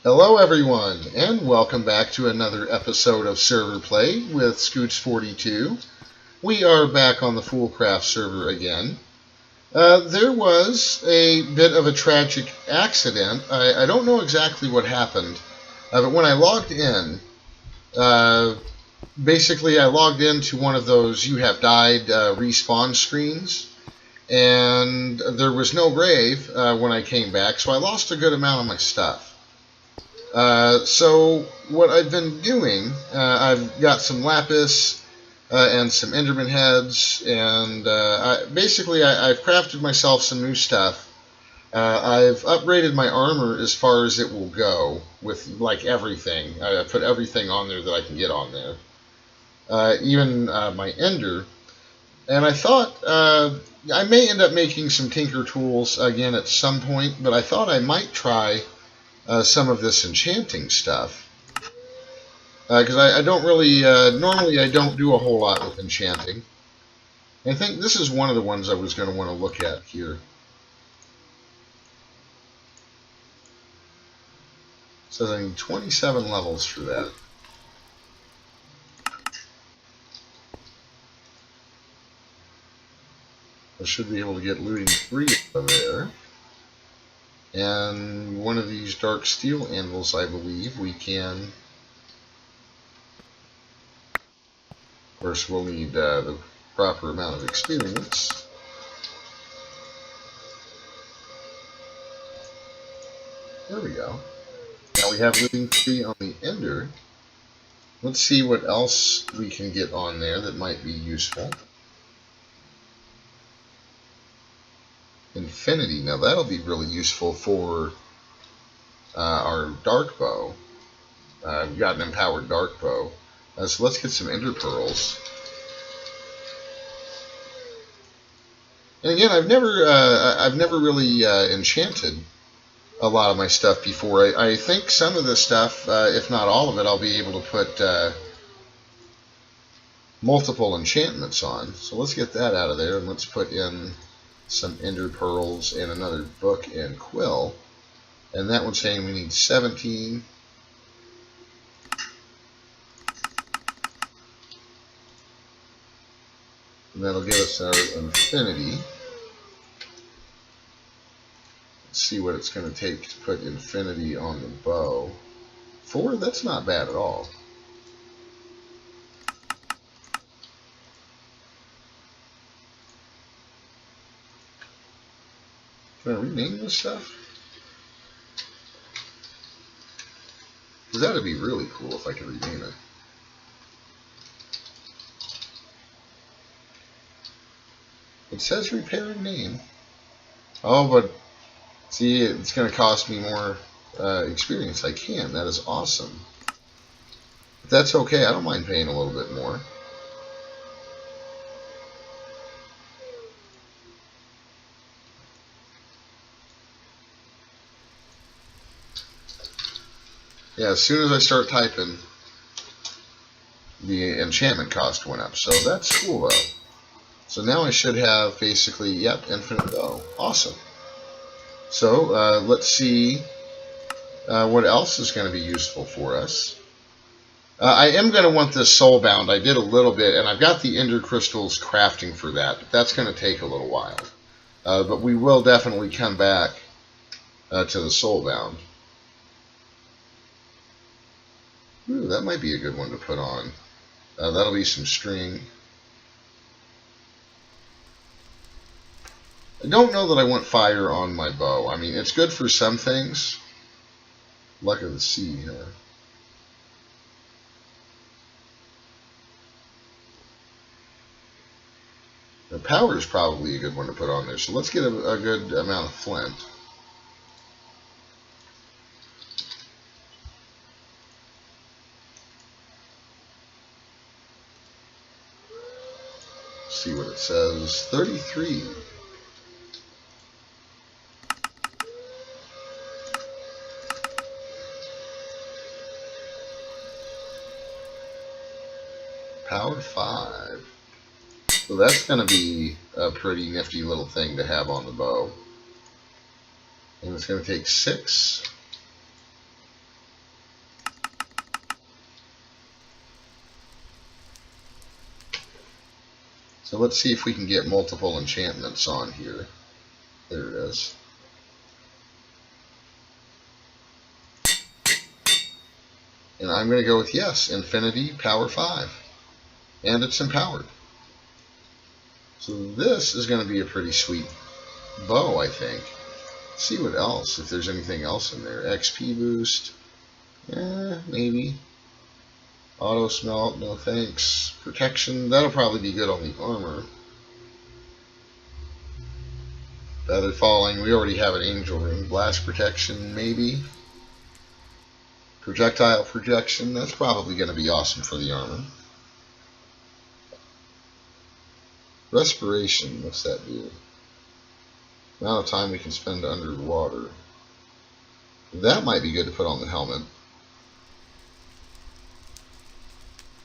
Hello, everyone, and welcome back to another episode of Server Play with Scoots42. We are back on the Foolcraft server again. There was a bit of a tragic accident. I don't know exactly what happened, but when I logged in, uh, basically I logged into one of those "you have died" respawn screens, and there was no grave when I came back, so I lost a good amount of my stuff. So what I've been doing, I've got some lapis and some enderman heads, and I've crafted myself some new stuff. I've upgraded my armor as far as it will go with like everything. I put everything on there that I can get on there, even my ender. And I thought I may end up making some tinker tools again at some point, but I thought I might try some of this enchanting stuff. Because I don't really, normally I don't do a whole lot with enchanting. I think this is one of the ones I was going to want to look at here. It says I need 27 levels for that. I should be able to get looting 3 of there. And one of these dark steel anvils, I believe, we can... Of course, we'll need the proper amount of experience. There we go. Now we have looting 3 on the ender. Let's see what else we can get on there that might be useful. Infinity. Now that'll be really useful for our dark bow. We've got an empowered dark bow. So let's get some ender pearls. And again, I've never really enchanted a lot of my stuff before. I think some of this stuff, if not all of it, I'll be able to put multiple enchantments on. So let's get that out of there, and let's put in some ender pearls and another book and quill. And that one's saying we need 17. And that'll give us our infinity. Let's see what it's going to take to put infinity on the bow. 4? That's not bad at all. Can I rename this stuff? Because that would be really cool if I could rename it. It says repair and name. Oh, but see, it's going to cost me more experience. I can. That is awesome. But that's okay. I don't mind paying a little bit more. Yeah, as soon as I start typing, the enchantment cost went up. So that's cool, though. So now I should have basically, yep, infinite bow. Awesome. So let's see what else is going to be useful for us. I am going to want this soulbound. I did a little bit, and I've got the ender crystals crafting for that. But that's going to take a little while. But we will definitely come back to the soulbound. Ooh, that might be a good one to put on. That'll be some string. I don't know that I want fire on my bow. I mean, it's good for some things. Luck of the sea, huh? The power is probably a good one to put on there. So let's get a good amount of flint. See what it says. 33. Power 5. So that's going to be a pretty nifty little thing to have on the bow. And it's going to take 6. So let's see if we can get multiple enchantments on here. There it is. And I'm going to go with yes, Infinity Power 5. And it's empowered. So this is going to be a pretty sweet bow, I think. Let's see what else, if there's anything else in there. XP boost. Maybe. Auto smelt, no thanks. Protection, that'll probably be good on the armor. Feather falling, we already have an angel ring. Blast protection, maybe. Projectile projection, that's probably going to be awesome for the armor. Respiration, what's that do? Amount of time we can spend underwater. That might be good to put on the helmet.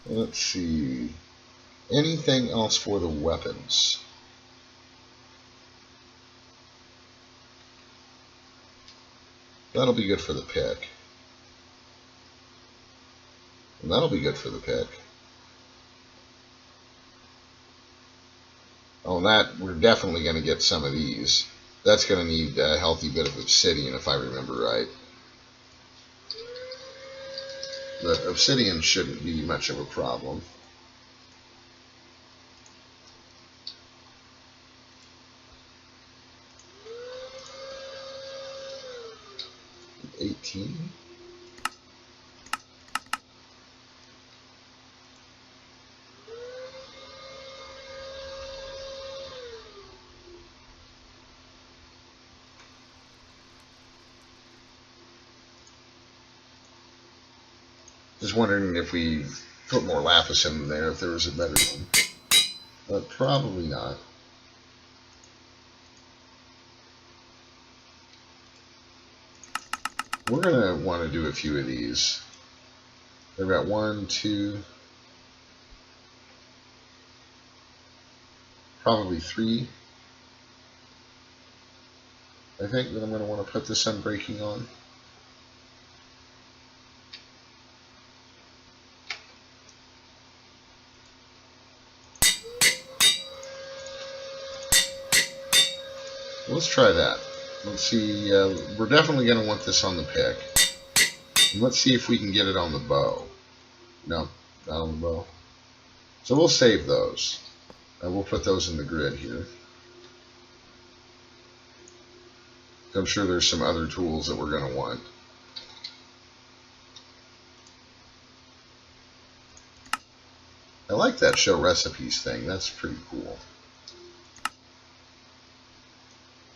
Let's see. Anything else for the weapons? That'll be good for the pick. And that'll be good for the pick. Oh, and that, we're definitely going to get some of these. That's going to need a healthy bit of obsidian, if I remember right. But obsidian shouldn't be much of a problem. $18. Just wondering if we put more lapis in there, if there was a better one. But probably not. We're going to want to do a few of these. We've got 1, 2, probably 3. I think that I'm going to want to put this unbreaking on. Let's try that. Let's see, we're definitely going to want this on the pick. And let's see if we can get it on the bow. No, not on the bow. So we'll save those. We'll put those in the grid here. I'm sure there's some other tools that we're going to want. I like that show recipes thing. That's pretty cool.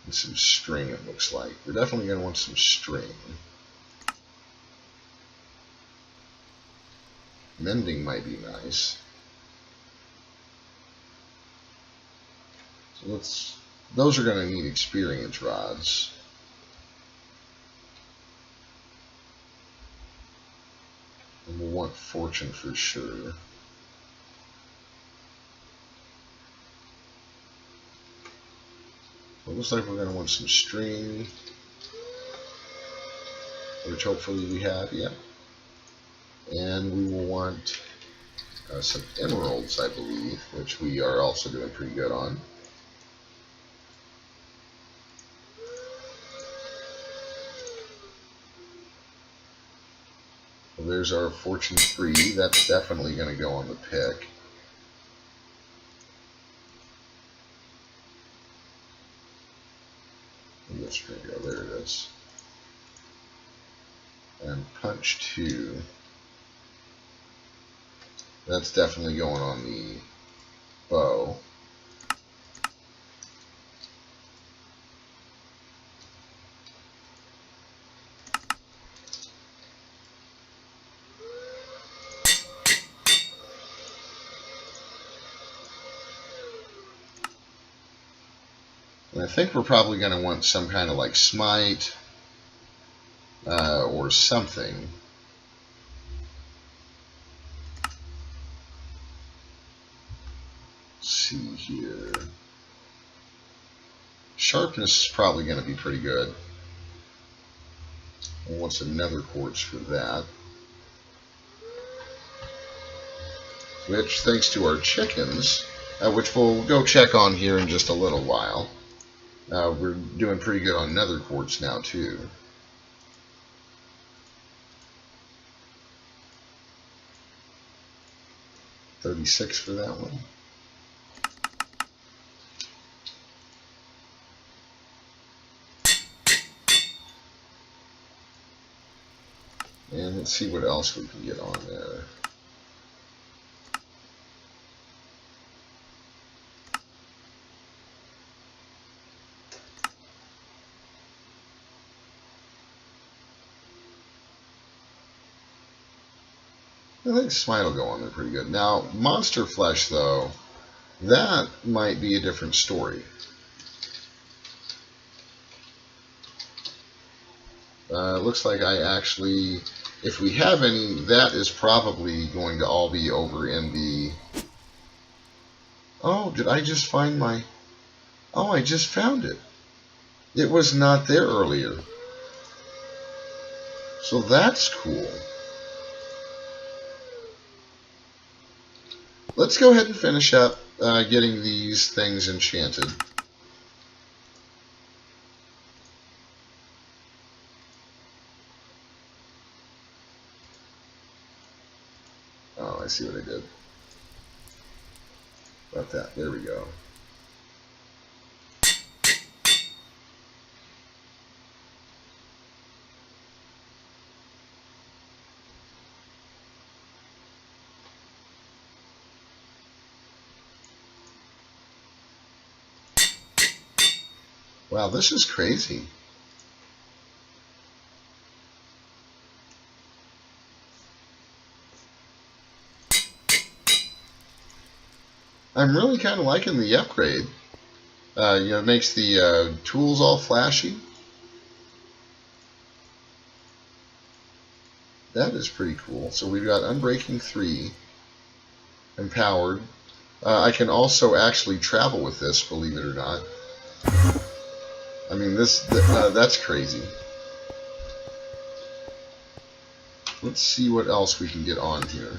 And some string, it looks like. We're definitely going to want some string. Mending might be nice. So those are going to need experience rods. And we'll want fortune for sure. It looks like we're going to want some string, which hopefully we have, yeah. And we will want some emeralds, I believe, which we are also doing pretty good on. Well, there's our fortune 3. That's definitely going to go on the pick. String go, there it is. And punch 2. That's definitely going on the bow. And I think we're probably going to want some kind of like smite or something. Let's see here. Sharpness is probably going to be pretty good. We'll want some nether quartz for that. Which, thanks to our chickens, which we'll go check on here in just a little while. We're doing pretty good on nether quartz now, too. $36 for that one. And let's see what else we can get on there. I think Smite will go on there pretty good. Now, Monster Flesh, though, that might be a different story. Looks like I actually, if we have any, that is probably going to all be over in the... Oh, did I just find my... Oh, I just found it. It was not there earlier. So that's cool. Let's go ahead and finish up getting these things enchanted. Oh, I see what I did. About that. There we go. Wow, this is crazy. I'm really kind of liking the upgrade. It makes the tools all flashy. That is pretty cool. So we've got Unbreaking 3, Empowered. I can also actually travel with this, believe it or not. I mean, that's crazy. Let's see what else we can get on here.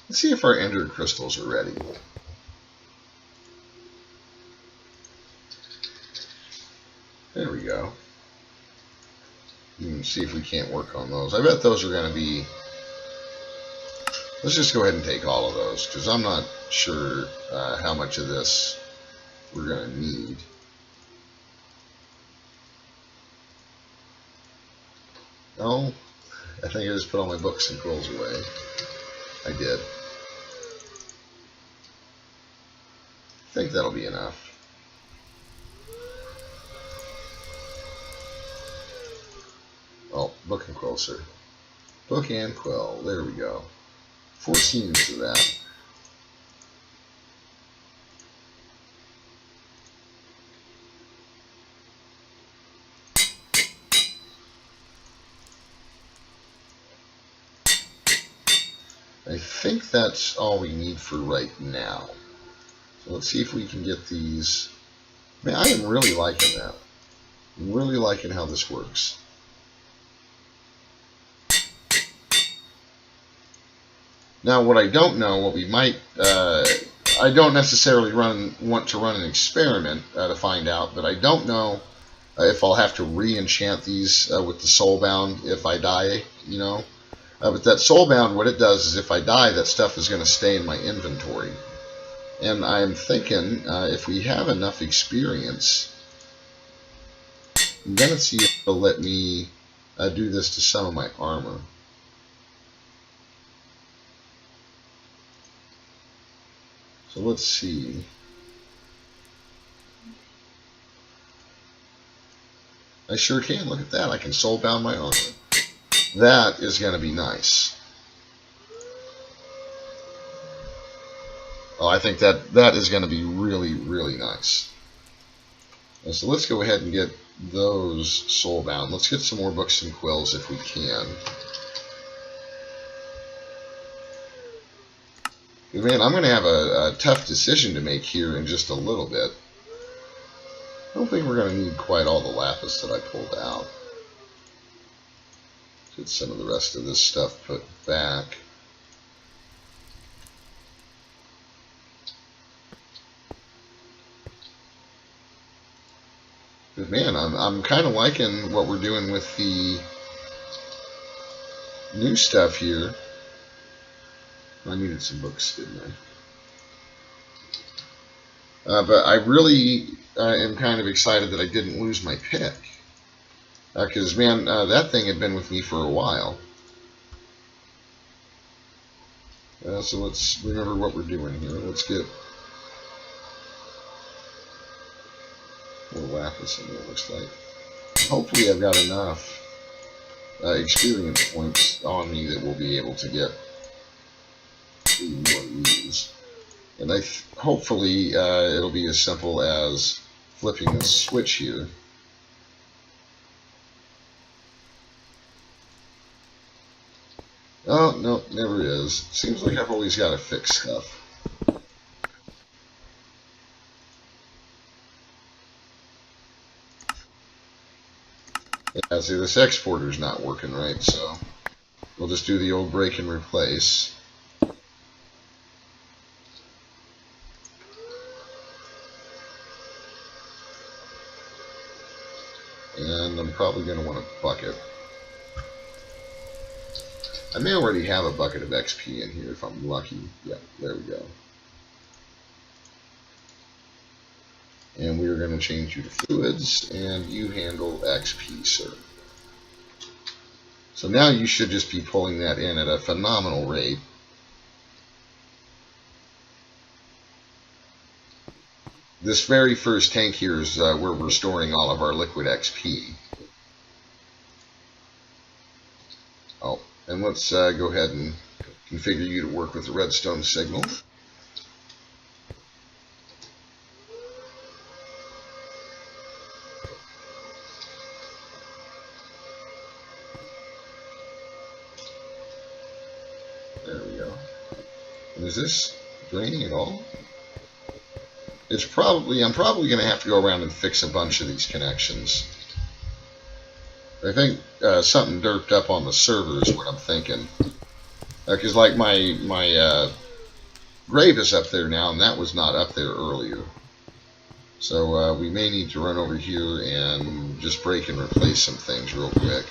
Let's see if our Ender crystals are ready. There we go. You can see if we can't work on those. I bet those are going to be... Let's just go ahead and take all of those, because I'm not sure how much of this we're going to need. Oh, I think I just put all my books and quills away. I did. I think that'll be enough. Oh, book and quill, sir. Book and quill. There we go. 14 for that. I think that's all we need for right now. So let's see if we can get these. Man, I am really liking that. I'm really liking how this works. Now, what I don't know, what we might, I don't necessarily want to run an experiment to find out, but I don't know if I'll have to re-enchant these with the Soulbound if I die, you know. But that Soulbound, what it does is if I die, that stuff is going to stay in my inventory. And I'm thinking if we have enough experience, I'm going to see if it'll let me do this to some of my armor. So let's see. I sure can. Look at that. I can soulbound my armor. That is going to be nice. Oh, I think that is going to be really, really nice. And so let's go ahead and get those soulbound. Let's get some more books and quills if we can. Man, I'm going to have a tough decision to make here in just a little bit. I don't think we're going to need quite all the lapis that I pulled out. Get some of the rest of this stuff put back. But man, I'm kind of liking what we're doing with the new stuff here. I needed some books, didn't I? But I really am kind of excited that I didn't lose my pick. Because, man, that thing had been with me for a while. So let's remember what we're doing here. Let's get more lapis in there, looks like. Hopefully I've got enough experience points on me that we'll be able to get 3 more of these. And hopefully it'll be as simple as flipping this switch here. Oh, no, never is. Seems like I've always got to fix stuff. Yeah, see, this exporter's not working right, so we'll just do the old break and replace. And I'm probably going to want a bucket. I may already have a bucket of XP in here if I'm lucky. Yeah, there we go. And we're going to change you to fluids, and you handle XP, sir. So now you should just be pulling that in at a phenomenal rate. This very first tank here is where we're storing all of our liquid XP. Oh, and let's go ahead and configure you to work with the redstone signal. There we go. And is this draining at all? I'm probably going to have to go around and fix a bunch of these connections. I think something derped up on the server is what I'm thinking. Because like my grave is up there now, and that was not up there earlier. So we may need to run over here and just break and replace some things real quick.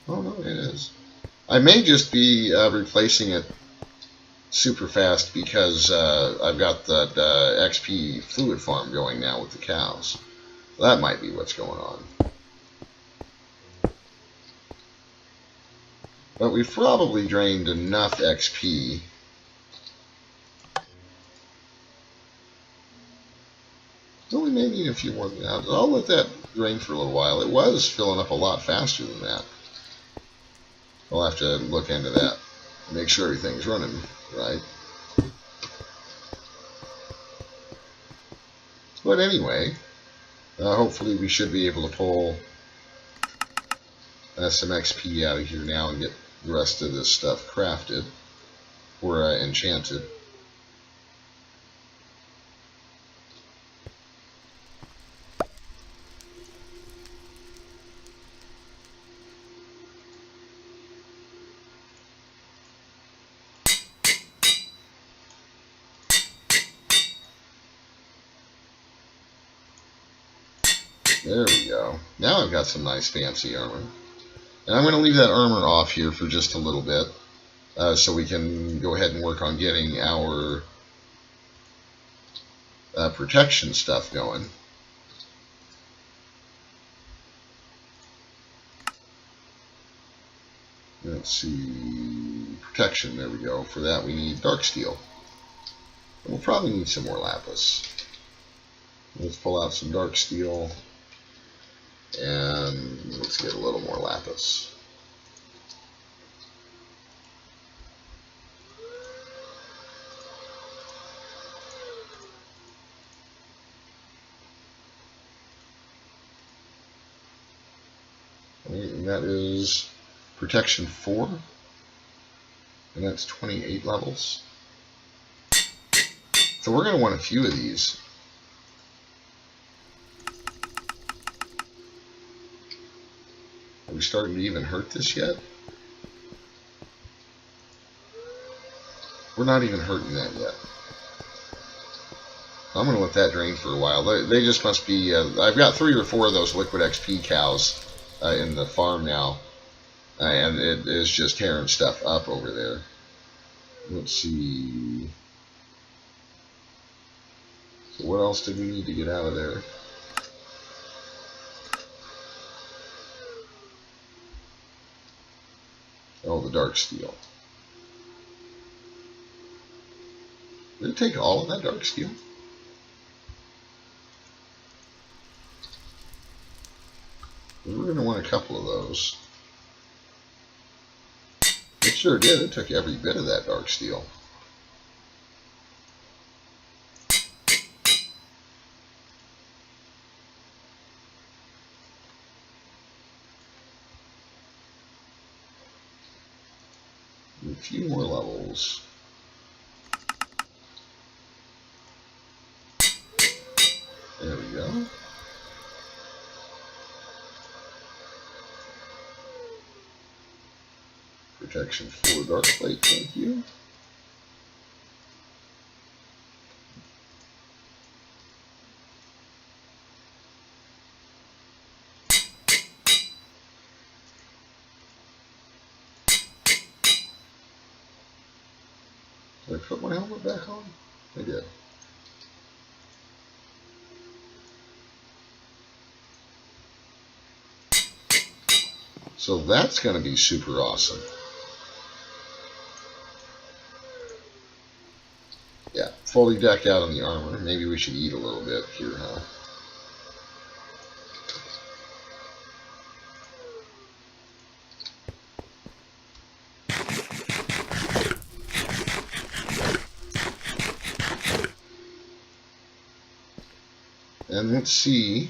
Oh no, it is. I may just be replacing it super fast because I've got that XP fluid farm going now with the cows. That might be what's going on. But we've probably drained enough XP. So we may need a few more than that. I'll let that drain for a little while. It was filling up a lot faster than that. I'll have to look into that. Make sure everything's running right. But anyway, hopefully we should be able to pull some XP out of here now and get the rest of this stuff crafted or enchanted. There we go. Now I've got some nice fancy armor. And I'm going to leave that armor off here for just a little bit so we can go ahead and work on getting our protection stuff going. Let's see, protection, there we go. For that we need dark steel. And we'll probably need some more lapis. Let's pull out some dark steel. And let's get a little more lapis. And that is protection 4. And that's 28 levels. So we're going to want a few of these. we starting to even hurt this yet? We're not even hurting that yet. I'm going to let that drain for a while. They just must be... I've got 3 or 4 of those Liquid XP cows in the farm now. And it is just tearing stuff up over there. Let's see... So what else did we need to get out of there? Oh, the dark steel. Did it take all of that dark steel? We're going to want a couple of those. It sure did. It took every bit of that dark steel. A few more levels. There we go. Protection for dark plate, thank you. Did I put my helmet back on? I did. So that's going to be super awesome. Yeah, fully decked out on the armor. Maybe we should eat a little bit here, huh? And let's see.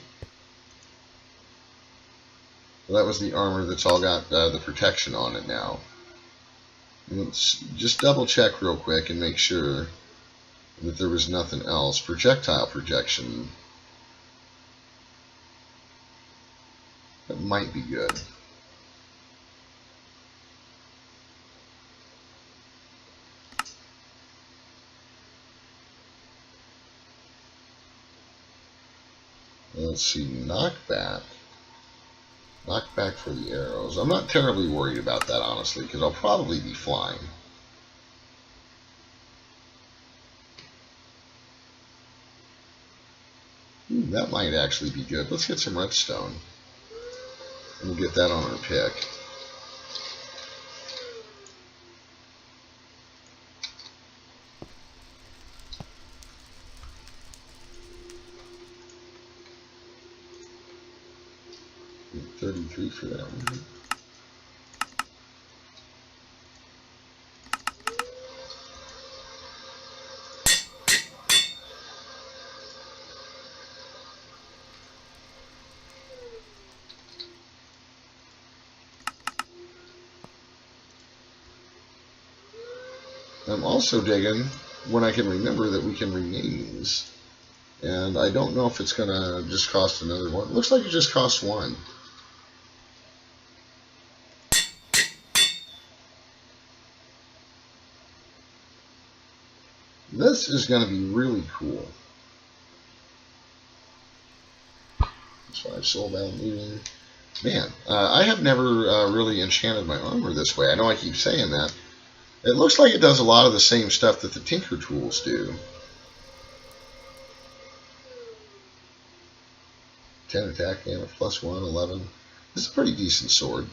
Well, that was the armor that's all got the protection on it now. Let's just double check real quick and make sure that there was nothing else. Projectile projection. That might be good. Let's see, knockback. Knockback for the arrows. I'm not terribly worried about that, honestly, because I'll probably be flying. That might actually be good. Let's get some redstone. And we'll get that on our pick. $33 for that one. I'm also digging when I can remember that we can rename these. And I don't know if it's going to just cost another one. It looks like it just cost 1. This is going to be really cool. That's why I've sold out meeting. Man, I have never really enchanted my armor this way. I know I keep saying that. It looks like it does a lot of the same stuff that the Tinker tools do. 10 attack damage, plus 1, 11. This is a pretty decent sword.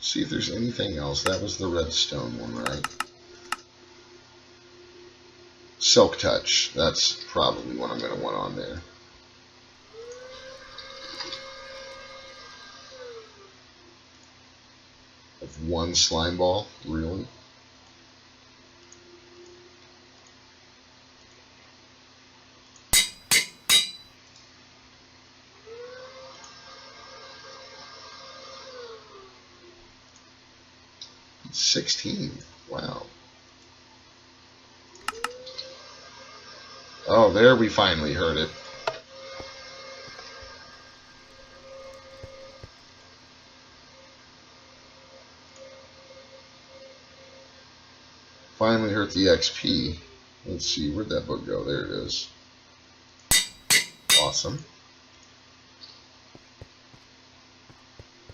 See if there's anything else. That was the redstone one, right? Silk Touch. That's probably what I'm going to want on there. Of 1 slime ball? Really? $16. Wow. Oh, there we finally heard it. Finally heard the XP. Let's see, where'd that book go? There it is. Awesome.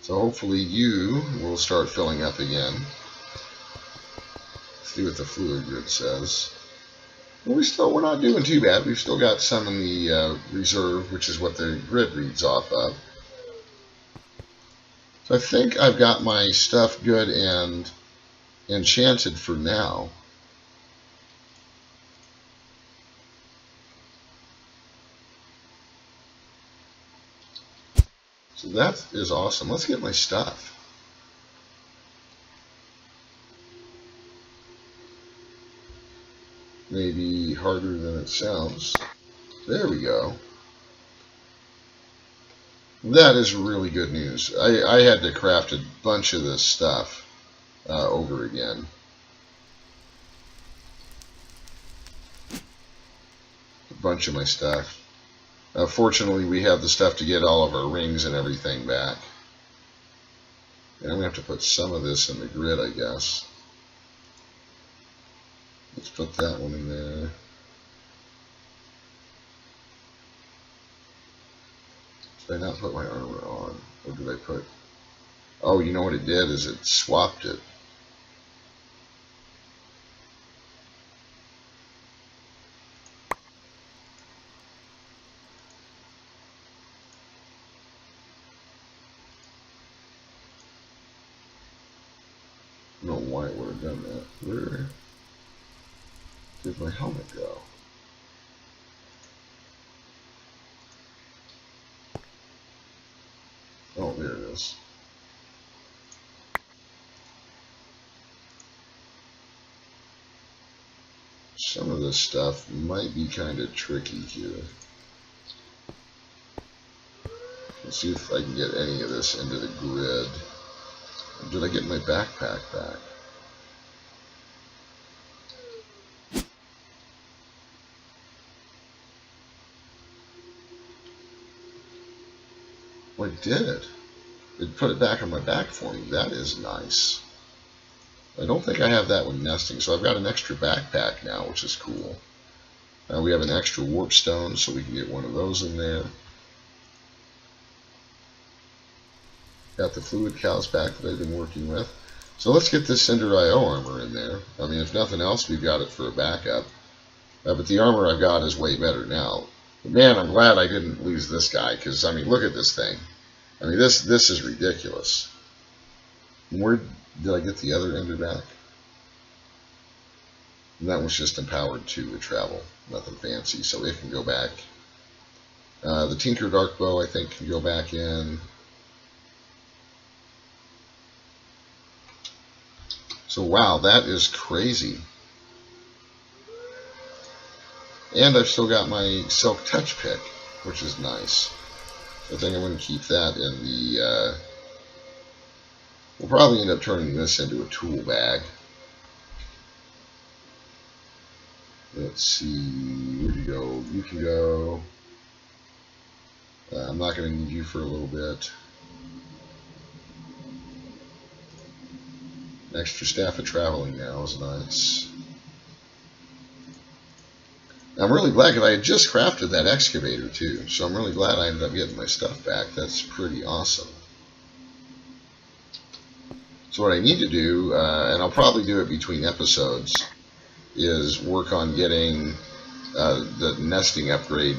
So hopefully you will start filling up again. Let's see what the fluid grid says. Well, we're not doing too bad. We've still got some in the reserve, which is what the grid reads off of. So I think I've got my stuff good and enchanted for now. So that is awesome. Let's get my stuff. Maybe harder than it sounds. There we go. That is really good news. I had to craft a bunch of this stuff over again. A bunch of my stuff. Fortunately, we have the stuff to get all of our rings and everything back. And I'm going to have to put some of this in the grid, I guess. Let's put that one in there. Did I not put my armor on? Or did I put... Oh, you know what it did is it swapped it. I don't know why it would have done that. Where did my helmet go? Oh, there it is. Some of this stuff might be kind of tricky here. Let's see if I can get any of this into the grid. Did I get my backpack back? Well, I did it. It put it back on my back for me. That is nice. I don't think I have that one nesting, so I've got an extra backpack now, which is cool. We have an extra warp stone, so we can get one of those in there. Got the fluid cows back that I've been working with. So let's get this Cinder IO armor in there. I mean, if nothing else, we've got it for a backup. But the armor I've got is way better now. But man, I'm glad I didn't lose this guy, because, I mean, look at this thing. I mean, this is ridiculous. Where did I get the other ender back? And that was just empowered to travel. Nothing fancy, so it can go back. The Tinker Dark Bow, I think, can go back in. So wow, that is crazy. And I've still got my Silk Touch Pick, which is nice. I think I'm going to keep that in the... we'll probably end up turning this into a tool bag. Let's see, where'd you go? You can go. I'm not going to need you for a little bit. An extra staff of traveling now is nice. I'm really glad because I had just crafted that excavator too, so I'm really glad I ended up getting my stuff back. That's pretty awesome. So what I need to do, and I'll probably do it between episodes, is work on getting the nesting upgrade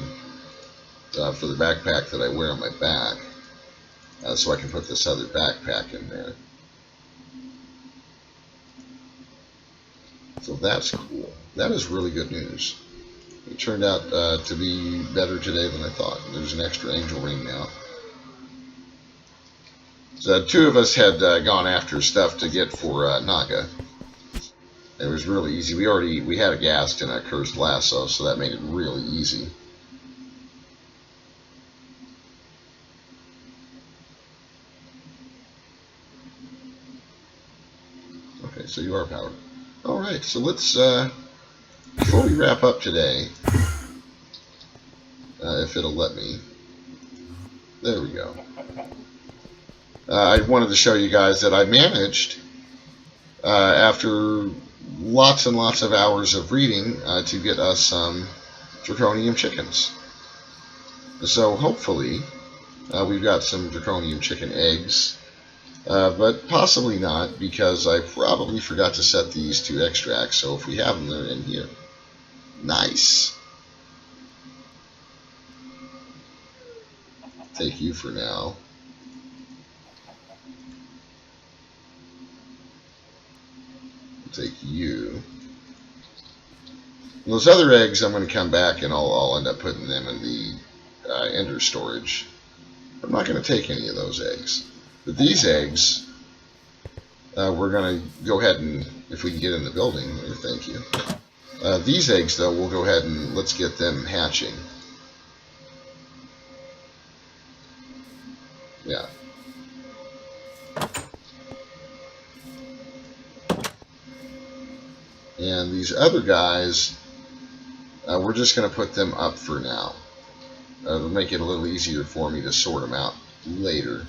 for the backpack that I wear on my back, so I can put this other backpack in there. So that's cool. That is really good news. It turned out to be better today than I thought. There's an extra angel ring now. So two of us had gone after stuff to get for Naga. It was really easy. We had a ghast and a cursed lasso, so that made it really easy. Okay, so you are powered. All right, so let's before we wrap up today, if it'll let me. There we go. I wanted to show you guys that I managed, after lots and lots of hours of reading, to get us some draconium chickens. So hopefully we've got some draconium chicken eggs, but possibly not, because I probably forgot to set these to extract, so if we have them, they're in here. Nice. Take you for now. Take you. And those other eggs, I'm going to come back and I'll end up putting them in the ender storage. I'm not going to take any of those eggs. But these eggs, we're going to go ahead and, if we can get in the building, thank you. These eggs, though, we'll go ahead and let's get them hatching. Yeah. And these other guys, we're just going to put them up for now. It'll make it a little easier for me to sort them out later.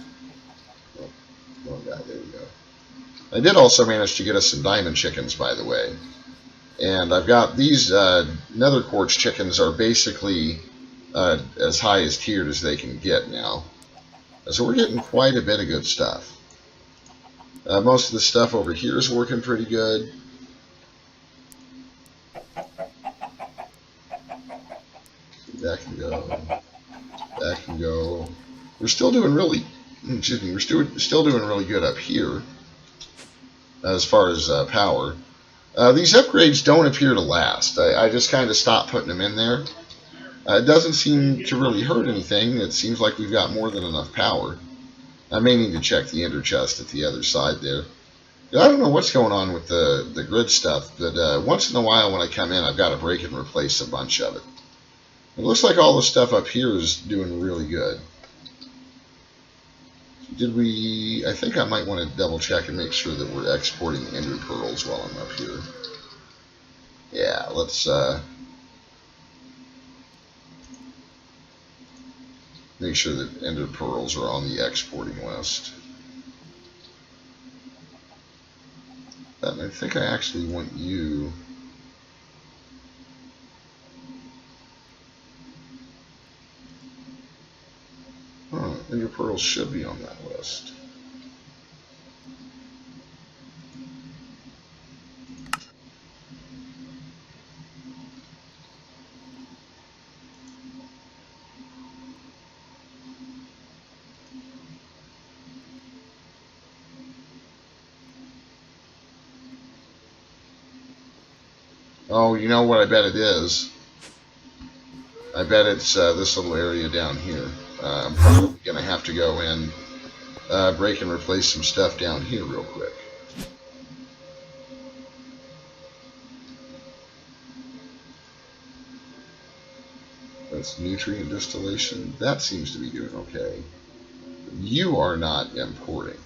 Oh, God, there we go. I did also manage to get us some diamond chickens, by the way. And I've got these nether quartz chickens are basically as high as tiered as they can get now. So we're getting quite a bit of good stuff. Most of the stuff over here is working pretty good. That can go. That can go. We're still doing really, excuse me, we're still doing really good up here as far as power. These upgrades don't appear to last. I just kind of stopped putting them in there. It doesn't seem to really hurt anything. It seems like we've got more than enough power. I may need to check the ender chest at the other side there. I don't know what's going on with the grid stuff, but once in a while when I come in, I've got to break and replace a bunch of it. It looks like all the stuff up here is doing really good. Did we... I think I might want to double check and make sure that we're exporting ender pearls while I'm up here. Yeah, let's make sure that ender pearls are on the exporting list. And I think I actually want you... Huh, ender pearls should be on that list. Oh, you know what I bet it is? I bet it's this little area down here. I'm probably going to have to go in, break and replace some stuff down here real quick. That's nutrient distillation. That seems to be doing okay. You are not importing.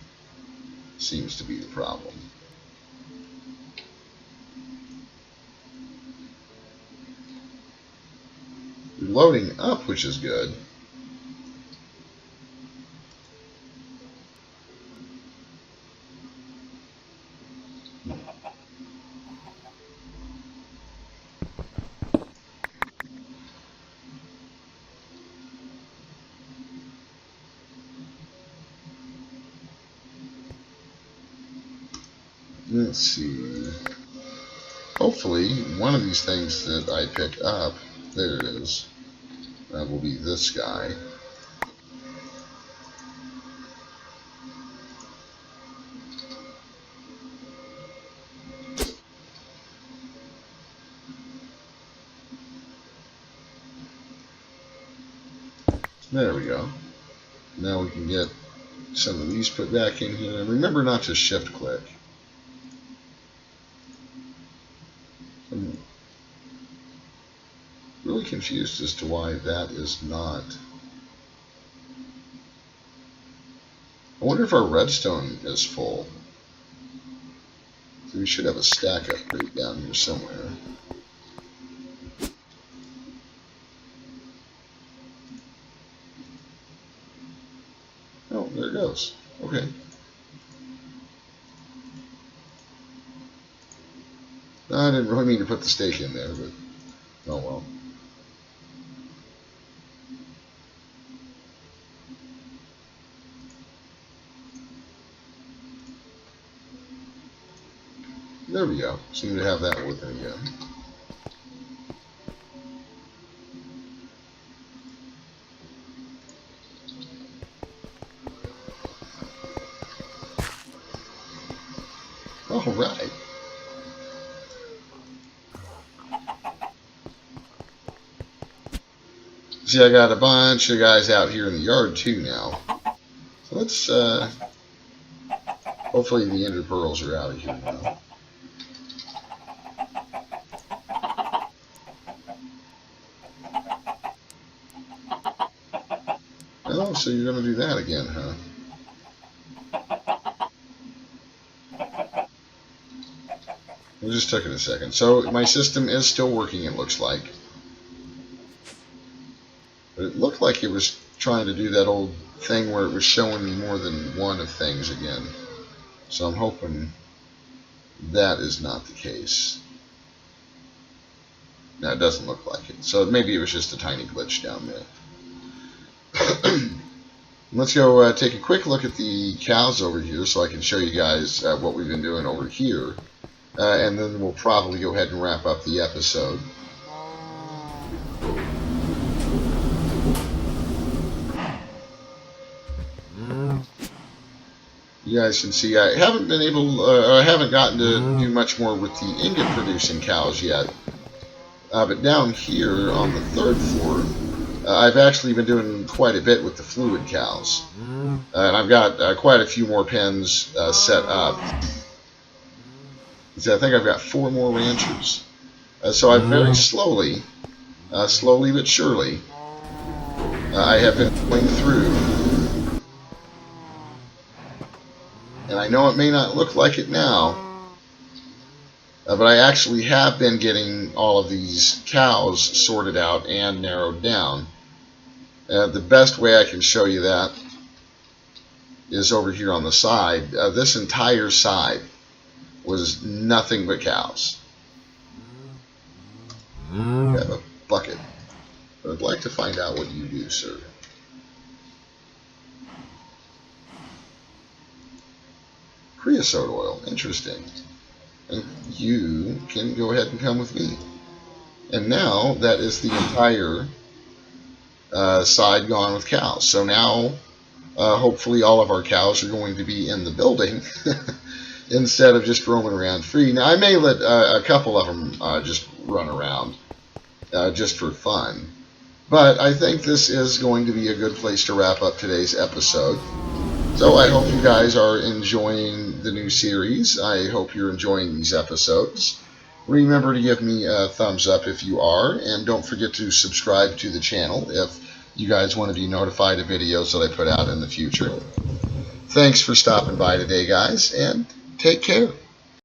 Seems to be the problem. You're loading up, which is good. Let's see. Hopefully, one of these things that I pick up, there it is, will be this guy. There we go. Now we can get some of these put back in here. And remember not to shift click. I'm really confused as to why that is not. I wonder if our redstone is full. So we should have a stack upgrade down here somewhere. There it goes. Okay. I didn't really mean to put the stake in there, but oh well. There we go. Seem to have that working again. All right. See, I got a bunch of guys out here in the yard too now. So let's, hopefully the ender pearls are out of here now. Oh, so you're going to do that again, huh? It just took it a second. So my system is still working, it looks like. But it looked like it was trying to do that old thing where it was showing me more than one of things again. So I'm hoping that is not the case. No, it doesn't look like it. So maybe it was just a tiny glitch down there. Let's go take a quick look at the cows over here so I can show you guys what we've been doing over here. And then we'll probably go ahead and wrap up the episode. You guys can see I haven't been able, I haven't gotten to do much more with the ingot producing cows yet. But down here on the third floor, I've actually been doing quite a bit with the fluid cows. And I've got quite a few more pens set up. See, I think I've got 4 more ranchers. So I've very slowly but surely, I have been going through. And I know it may not look like it now, but I actually have been getting all of these cows sorted out and narrowed down. The best way I can show you that is over here on the side. This entire side was nothing but cows. I have a bucket, but I'd like to find out what you do, sir. Creosote oil, interesting. And you can go ahead and come with me. And now that is the entire side gone with cows. So now hopefully all of our cows are going to be in the building instead of just roaming around free. Now I may let a couple of them just run around just for fun. But I think this is going to be a good place to wrap up today's episode. So I hope you guys are enjoying the new series. I hope you're enjoying these episodes. Remember to give me a thumbs up if you are, and don't forget to subscribe to the channel if you guys want to be notified of videos that I put out in the future. Thanks for stopping by today, guys, and take care.